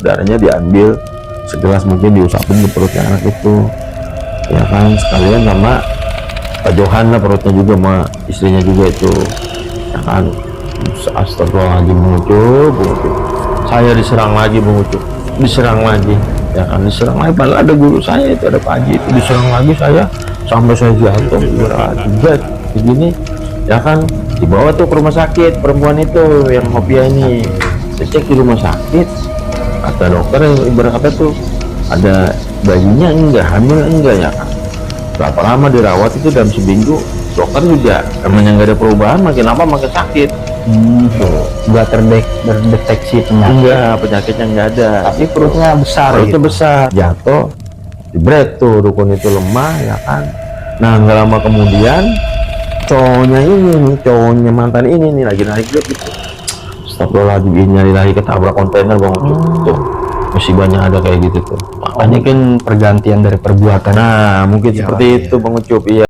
darahnya diambil segelas, mungkin diusapin di perutnya anak itu ya kan, sekalian sama Pak Johan lah perutnya juga, sama istrinya juga itu ya kan. Astagfirullahaladzim Bang Ucup, saya diserang lagi Bang Ucup, diserang lagi ya kan, diserang lagi, padahal ada guru saya itu, ada Pak Haji itu, diserang lagi saya sampai saya jatuh berat begini ya kan. Dibawa tuh ke rumah sakit perempuan itu yang Hopia ini, dicek di rumah sakit, kata dokter ibarat kata tuh ada bayinya enggak, hamil enggak ya kan. Berapa lama dirawat itu, dalam seminggu dokter juga namanya nggak ada perubahan, makin lama makin sakit. Nggak terdeteksi penyakit. Enggak, penyakitnya nggak ada, Tapi perutnya besar. perutnya gitu. besar, jatuh jebret tuh dukun itu lemah ya kan. Nah nggak lama kemudian cowoknya ini nih, cowoknya mantan ini nih lagi naik grab gitu, astagfirullahaladzim, nyari lagi ketabrak kontainer Bang Ucup. Tuh musibahnya ada kayak gitu tuh, makanya Mungkin pergantian dari perbuatan. nah mungkin Iya, seperti iya. itu Bang Ucup. Iya.